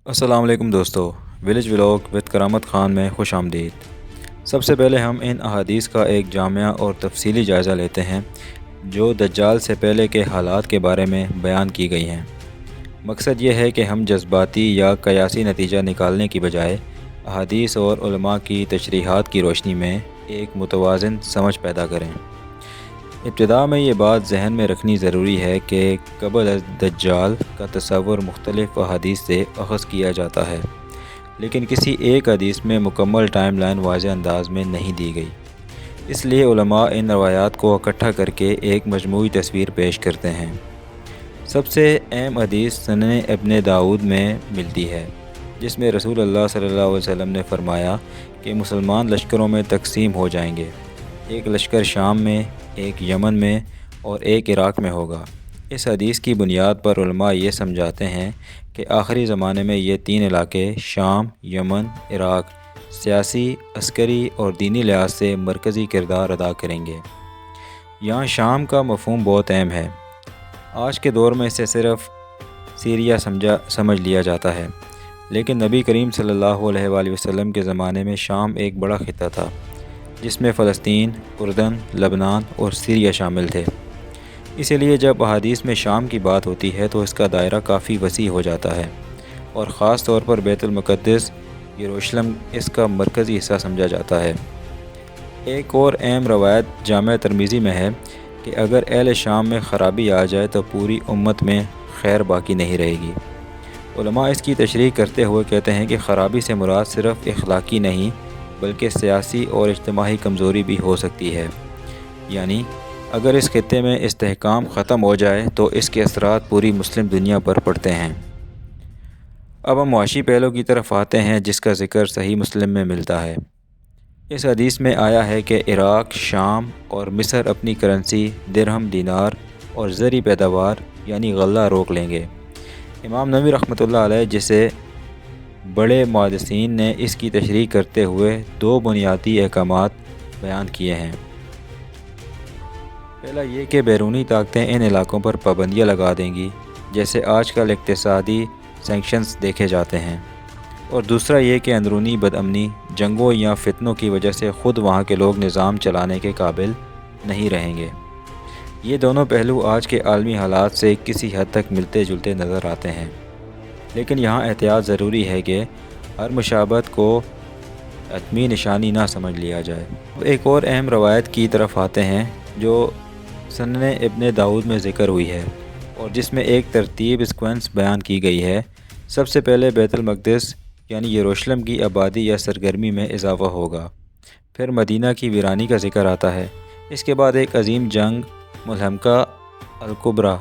السلام علیکم دوستو، ولیج ولاگ وت کرامت خان میں خوش آمدید۔ سب سے پہلے ہم ان احادیث کا ایک جامع اور تفصیلی جائزہ لیتے ہیں جو دجال سے پہلے کے حالات کے بارے میں بیان کی گئی ہیں۔ مقصد یہ ہے کہ ہم جذباتی یا قیاسی نتیجہ نکالنے کی بجائے احادیث اور علماء کی تشریحات کی روشنی میں ایک متوازن سمجھ پیدا کریں۔ ابتدا میں یہ بات ذہن میں رکھنی ضروری ہے کہ قبل از دجال کا تصور مختلف احادیث سے اخذ کیا جاتا ہے، لیکن کسی ایک حدیث میں مکمل ٹائم لائن واضح انداز میں نہیں دی گئی۔ اس لیے علماء ان روایات کو اکٹھا کر کے ایک مجموعی تصویر پیش کرتے ہیں۔ سب سے اہم حدیث سنن ابن داؤد میں ملتی ہے، جس میں رسول اللہ صلی اللہ علیہ وسلم نے فرمایا کہ مسلمان لشکروں میں تقسیم ہو جائیں گے، ایک لشکر شام میں، ایک یمن میں اور ایک عراق میں ہوگا۔ اس حدیث کی بنیاد پر علماء یہ سمجھاتے ہیں کہ آخری زمانے میں یہ تین علاقے شام، یمن، عراق سیاسی، عسکری اور دینی لحاظ سے مرکزی کردار ادا کریں گے۔ یہاں شام کا مفہوم بہت اہم ہے۔ آج کے دور میں اسے صرف سیریا سمجھ لیا جاتا ہے، لیکن نبی کریم صلی اللہ علیہ وآلہ وسلم کے زمانے میں شام ایک بڑا خطہ تھا، جس میں فلسطین، اردن، لبنان اور سیریا شامل تھے۔ اسی لیے جب احادیث میں شام کی بات ہوتی ہے تو اس کا دائرہ کافی وسیع ہو جاتا ہے، اور خاص طور پر بیت المقدس یروشلم اس کا مرکزی حصہ سمجھا جاتا ہے۔ ایک اور اہم روایت جامع ترمذی میں ہے کہ اگر اہل شام میں خرابی آ جائے تو پوری امت میں خیر باقی نہیں رہے گی۔ علماء اس کی تشریح کرتے ہوئے کہتے ہیں کہ خرابی سے مراد صرف اخلاقی نہیں بلکہ سیاسی اور اجتماعی کمزوری بھی ہو سکتی ہے، یعنی اگر اس خطے میں استحکام ختم ہو جائے تو اس کے اثرات پوری مسلم دنیا پر پڑتے ہیں۔ اب ہم معاشی پہلو کی طرف آتے ہیں جس کا ذکر صحیح مسلم میں ملتا ہے۔ اس حدیث میں آیا ہے کہ عراق، شام اور مصر اپنی کرنسی درہم، دینار اور زرعی پیداوار یعنی غلہ روک لیں گے۔ امام نووی رحمۃ اللہ علیہ جیسے بڑے محدثین نے اس کی تشریح کرتے ہوئے دو بنیادی احکامات بیان کیے ہیں۔ پہلا یہ کہ بیرونی طاقتیں ان علاقوں پر پابندیاں لگا دیں گی، جیسے آج کل اقتصادی سینکشنز دیکھے جاتے ہیں، اور دوسرا یہ کہ اندرونی بدامنی، جنگوں یا فتنوں کی وجہ سے خود وہاں کے لوگ نظام چلانے کے قابل نہیں رہیں گے۔ یہ دونوں پہلو آج کے عالمی حالات سے کسی حد تک ملتے جلتے نظر آتے ہیں، لیکن یہاں احتیاط ضروری ہے کہ ہر مشابہت کو حتمی نشانی نہ سمجھ لیا جائے۔ ایک اور اہم روایت کی طرف آتے ہیں جو سنن ابن داؤد میں ذکر ہوئی ہے اور جس میں ایک ترتیب سیکوینس بیان کی گئی ہے۔ سب سے پہلے بیت المقدس یعنی یروشلم کی آبادی یا سرگرمی میں اضافہ ہوگا، پھر مدینہ کی ویرانی کا ذکر آتا ہے، اس کے بعد ایک عظیم جنگ ملحمہ الکبریٰ،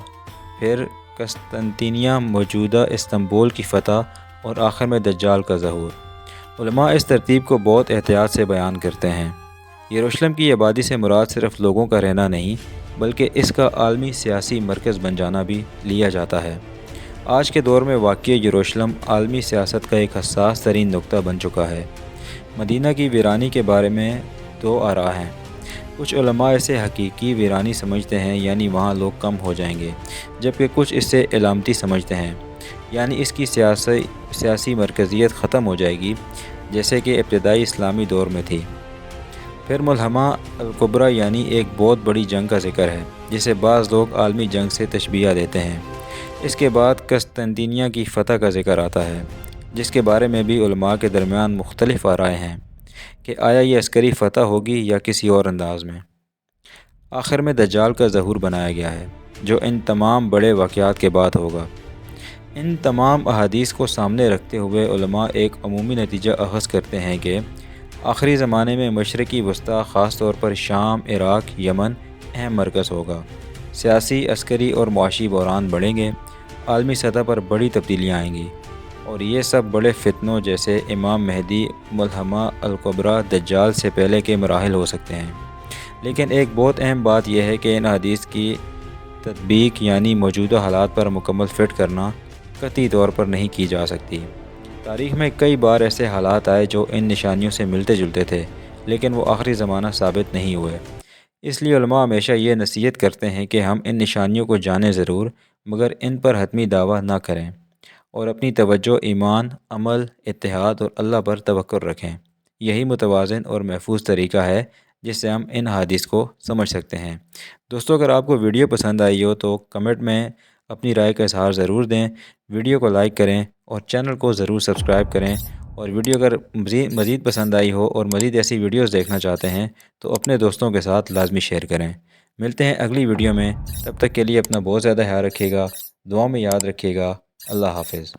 پھر قسطنطنیہ موجودہ استنبول کی فتح اور آخر میں دجال کا ظہور۔ علماء اس ترتیب کو بہت احتیاط سے بیان کرتے ہیں۔ یروشلم کی آبادی سے مراد صرف لوگوں کا رہنا نہیں بلکہ اس کا عالمی سیاسی مرکز بن جانا بھی لیا جاتا ہے۔ آج کے دور میں واقع یروشلم عالمی سیاست کا ایک حساس ترین نقطہ بن چکا ہے۔ مدینہ کی ویرانی کے بارے میں دو آراء ہیں۔ کچھ علماء اسے حقیقی ویرانی سمجھتے ہیں، یعنی وہاں لوگ کم ہو جائیں گے، جبکہ کچھ اسے علامتی سمجھتے ہیں، یعنی اس کی سیاسی مرکزیت ختم ہو جائے گی جیسے کہ ابتدائی اسلامی دور میں تھی۔ پھر ملحمہ الکبریٰ یعنی ایک بہت بڑی جنگ کا ذکر ہے جسے بعض لوگ عالمی جنگ سے تشبیہ دیتے ہیں۔ اس کے بعد قسطنطنیہ کی فتح کا ذکر آتا ہے، جس کے بارے میں بھی علماء کے درمیان مختلف آرائیں ہیں کہ آیا یہ عسکری فتح ہوگی یا کسی اور انداز میں۔ آخر میں دجال کا ظہور بنایا گیا ہے جو ان تمام بڑے واقعات کے بعد ہوگا۔ ان تمام احادیث کو سامنے رکھتے ہوئے علماء ایک عمومی نتیجہ اخذ کرتے ہیں کہ آخری زمانے میں مشرقی وسطی خاص طور پر شام، عراق، یمن اہم مرکز ہوگا۔ سیاسی، عسکری اور معاشی بحران بڑھیں گے، عالمی سطح پر بڑی تبدیلیاں آئیں گی، اور یہ سب بڑے فتنوں جیسے امام مہدی، ملحمہ الکبریٰ، دجال سے پہلے کے مراحل ہو سکتے ہیں۔ لیکن ایک بہت اہم بات یہ ہے کہ ان حدیث کی تطبیق یعنی موجودہ حالات پر مکمل فٹ کرنا قطعی طور پر نہیں کی جا سکتی۔ تاریخ میں کئی بار ایسے حالات آئے جو ان نشانیوں سے ملتے جلتے تھے، لیکن وہ آخری زمانہ ثابت نہیں ہوئے۔ اس لیے علماء ہمیشہ یہ نصیحت کرتے ہیں کہ ہم ان نشانیوں کو جانیں ضرور، مگر ان پر حتمی دعویٰ نہ کریں، اور اپنی توجہ ایمان، عمل، اتحاد اور اللہ پر توکل رکھیں۔ یہی متوازن اور محفوظ طریقہ ہے جس سے ہم ان حدیث کو سمجھ سکتے ہیں۔ دوستو، اگر آپ کو ویڈیو پسند آئی ہو تو کمنٹ میں اپنی رائے کا اظہار ضرور دیں، ویڈیو کو لائک کریں اور چینل کو ضرور سبسکرائب کریں، اور ویڈیو اگر مزید پسند آئی ہو اور مزید ایسی ویڈیوز دیکھنا چاہتے ہیں تو اپنے دوستوں کے ساتھ لازمی شیئر کریں۔ ملتے ہیں اگلی ویڈیو میں، تب تک کے لیے اپنا بہت زیادہ خیال رکھیے گا، دعا میں یاد رکھیے گا۔ اللہ حافظ۔